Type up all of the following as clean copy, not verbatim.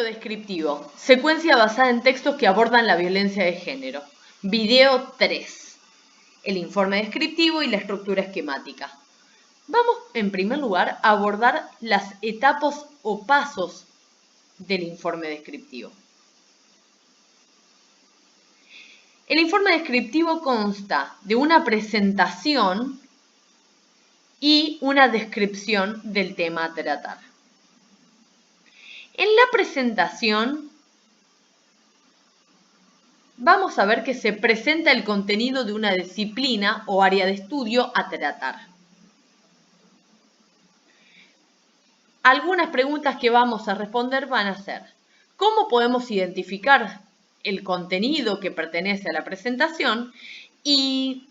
Cuadro descriptivo. Secuencia basada en textos que abordan la violencia de género. Video 3. El informe descriptivo y la estructura esquemática. Vamos, en primer lugar, a abordar las etapas o pasos del informe descriptivo. El informe descriptivo consta de una presentación y una descripción del tema a tratar. En la presentación vamos a ver que se presenta el contenido de una disciplina o área de estudio a tratar. Algunas preguntas que vamos a responder van a ser: ¿cómo podemos identificar el contenido que pertenece a la presentación? Y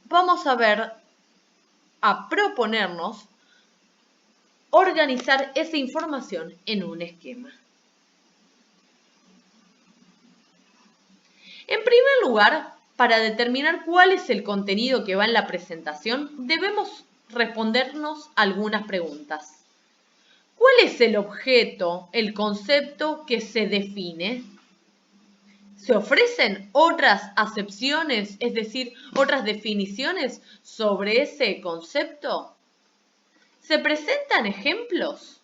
vamos a proponernos organizar esa información en un esquema. En primer lugar, para determinar cuál es el contenido que va en la presentación, debemos respondernos algunas preguntas. ¿Cuál es el objeto, el concepto que se define? ¿Se ofrecen otras acepciones, es decir, otras definiciones sobre ese concepto? ¿Se presentan ejemplos?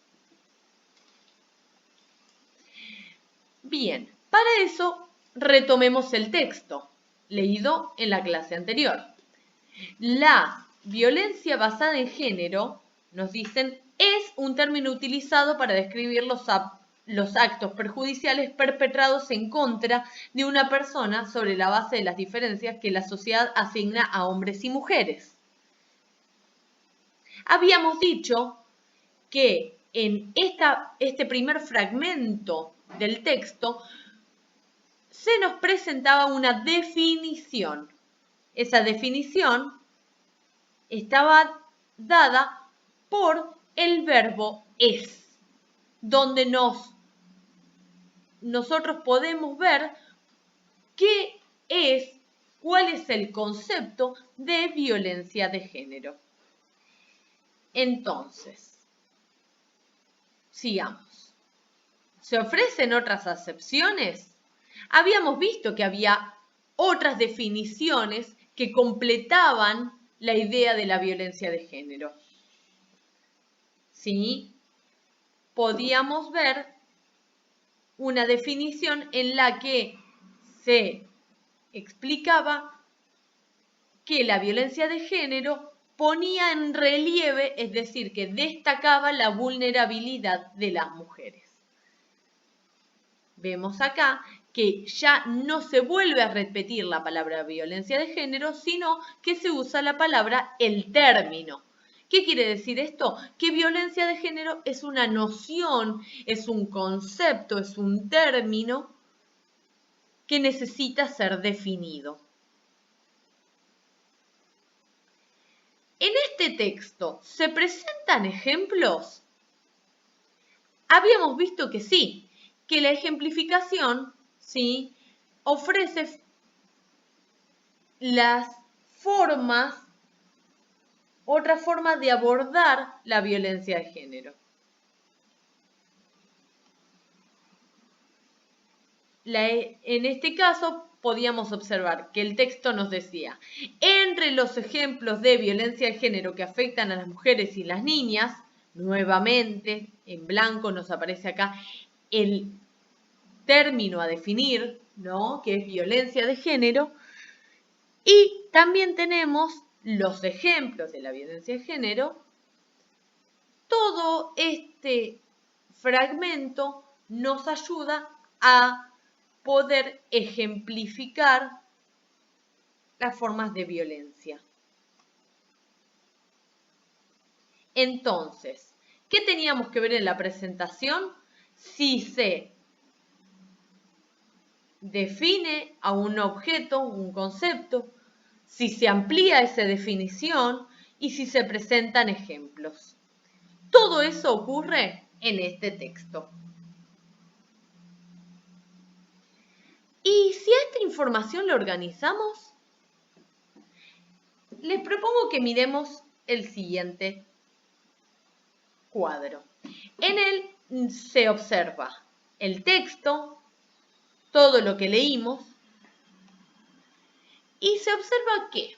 Bien, para eso retomemos el texto leído en la clase anterior. La violencia basada en género, nos dicen, es un término utilizado para describir los actos perjudiciales perpetrados en contra de una persona sobre la base de las diferencias que la sociedad asigna a hombres y mujeres. Habíamos dicho que en este primer fragmento del texto se nos presentaba una definición. Esa definición estaba dada por el verbo es, donde nosotros podemos ver cuál es el concepto de violencia de género. Entonces, sigamos. ¿Se ofrecen otras acepciones? Habíamos visto que había otras definiciones que completaban la idea de la violencia de género. ¿Sí? Podíamos ver una definición en la que se explicaba que la violencia de género ponía en relieve, es decir, que destacaba la vulnerabilidad de las mujeres. Vemos acá que ya no se vuelve a repetir la palabra violencia de género, sino que se usa la palabra, el término. ¿Qué quiere decir esto? Que violencia de género es una noción, es un concepto, es un término que necesita ser definido. En este texto, ¿se presentan ejemplos? Habíamos visto que sí, que la ejemplificación, ¿sí?, ofrece las formas, otra forma de abordar la violencia de género. En este caso, podíamos observar que el texto nos decía: entre los ejemplos de violencia de género que afectan a las mujeres y las niñas, nuevamente, en blanco nos aparece acá el término a definir, ¿no?, que es violencia de género, y también tenemos los ejemplos de la violencia de género. Todo este fragmento nos ayuda a poder ejemplificar las formas de violencia. Entonces, ¿qué teníamos que ver en la presentación? Si se define a un objeto, un concepto, si se amplía esa definición y si se presentan ejemplos. Todo eso ocurre en este texto. Y si a esta información la organizamos, les propongo que miremos el siguiente cuadro. En él se observa el texto, todo lo que leímos, y se observa que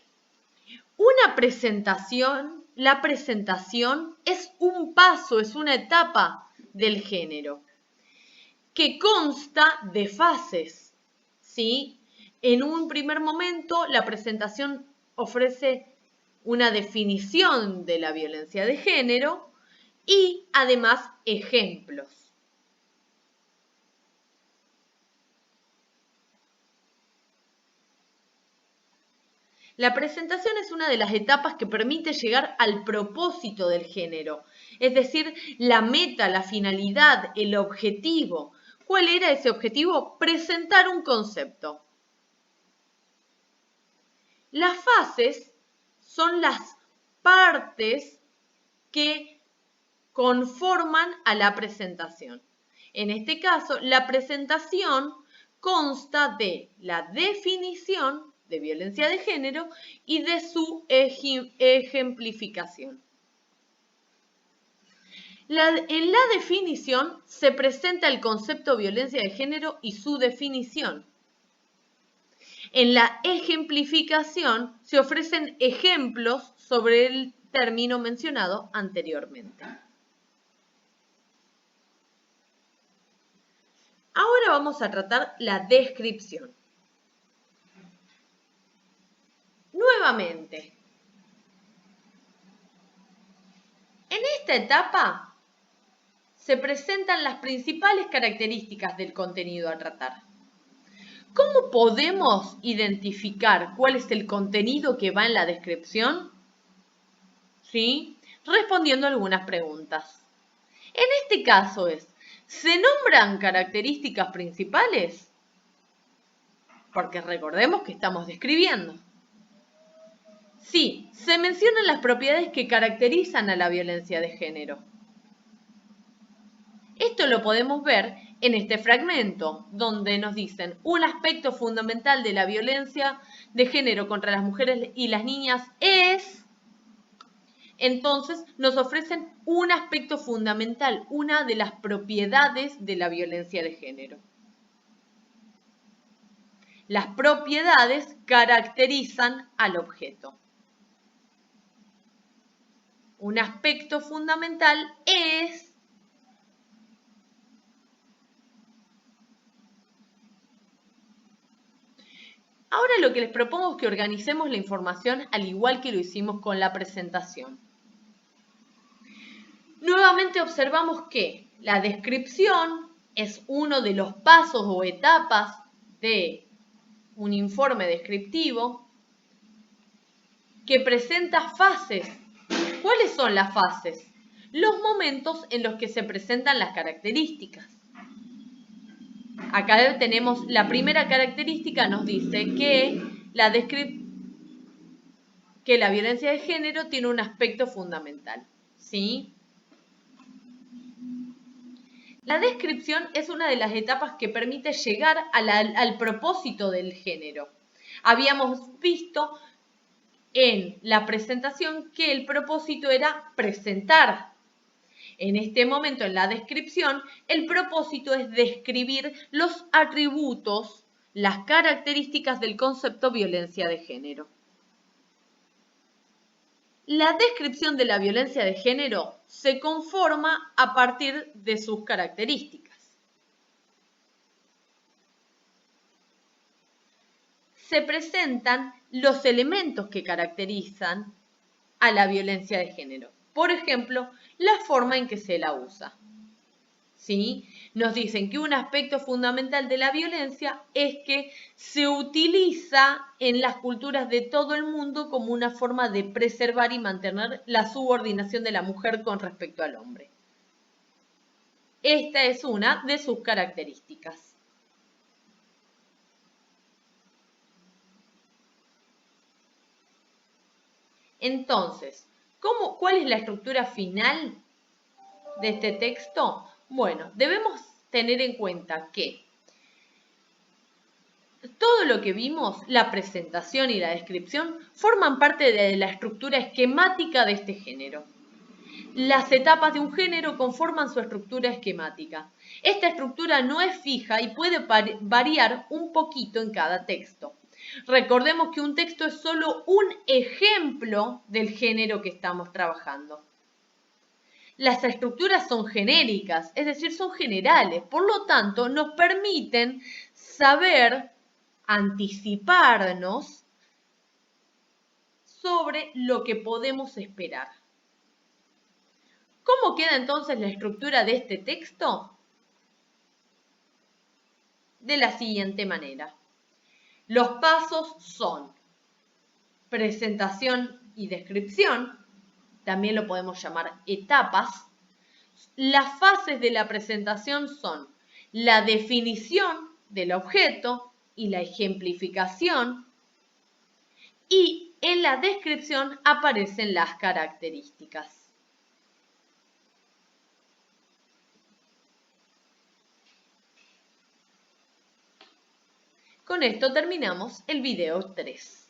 la presentación es un paso, es una etapa del género, que consta de fases, ¿sí? En un primer momento, la presentación ofrece una definición de la violencia de género y además ejemplos. La presentación es una de las etapas que permite llegar al propósito del género, es decir, la meta, la finalidad, el objetivo. ¿Cuál era ese objetivo? Presentar un concepto. Las fases son las partes que conforman a la presentación. En este caso, la presentación consta de la definición de violencia de género y de su ejemplificación. En la definición se presenta el concepto de violencia de género y su definición. En la ejemplificación se ofrecen ejemplos sobre el término mencionado anteriormente. Ahora vamos a tratar la descripción. Nuevamente, en esta etapa se presentan las principales características del contenido a tratar. ¿Cómo podemos identificar cuál es el contenido que va en la descripción? ¿Sí? Respondiendo algunas preguntas. En este caso ¿se nombran características principales? Porque recordemos que estamos describiendo. Sí, se mencionan las propiedades que caracterizan a la violencia de género. Esto lo podemos ver en este fragmento, donde nos dicen un aspecto fundamental de la violencia de género contra las mujeres y las niñas es... Entonces nos ofrecen un aspecto fundamental, una de las propiedades de la violencia de género. Las propiedades caracterizan al objeto. Un aspecto fundamental es... Ahora lo que les propongo es que organicemos la información al igual que lo hicimos con la presentación. Nuevamente observamos que la descripción es uno de los pasos o etapas de un informe descriptivo que presenta fases. ¿Cuáles son las fases? Los momentos en los que se presentan las características. Acá tenemos la primera característica, nos dice que la violencia de género tiene un aspecto fundamental, ¿sí? La descripción es una de las etapas que permite llegar al propósito del género. Habíamos visto en la presentación que el propósito era presentar. En este momento, en la descripción, el propósito es describir los atributos, las características del concepto violencia de género. La descripción de la violencia de género se conforma a partir de sus características. Se presentan los elementos que caracterizan a la violencia de género. Por ejemplo, la forma en que se la usa. ¿Sí? Nos dicen que un aspecto fundamental de la violencia es que se utiliza en las culturas de todo el mundo como una forma de preservar y mantener la subordinación de la mujer con respecto al hombre. Esta es una de sus características. Entonces, ¿cuál es la estructura final de este texto? Bueno, debemos tener en cuenta que todo lo que vimos, la presentación y la descripción, forman parte de la estructura esquemática de este género. Las etapas de un género conforman su estructura esquemática. Esta estructura no es fija y puede variar un poquito en cada texto. Recordemos que un texto es solo un ejemplo del género que estamos trabajando. Las estructuras son genéricas, es decir, son generales, por lo tanto, nos permiten saber, anticiparnos sobre lo que podemos esperar. ¿Cómo queda entonces la estructura de este texto? De la siguiente manera. Los pasos son presentación y descripción, también lo podemos llamar etapas. Las fases de la presentación son la definición del objeto y la ejemplificación, y en la descripción aparecen las características. Con esto terminamos el video 3.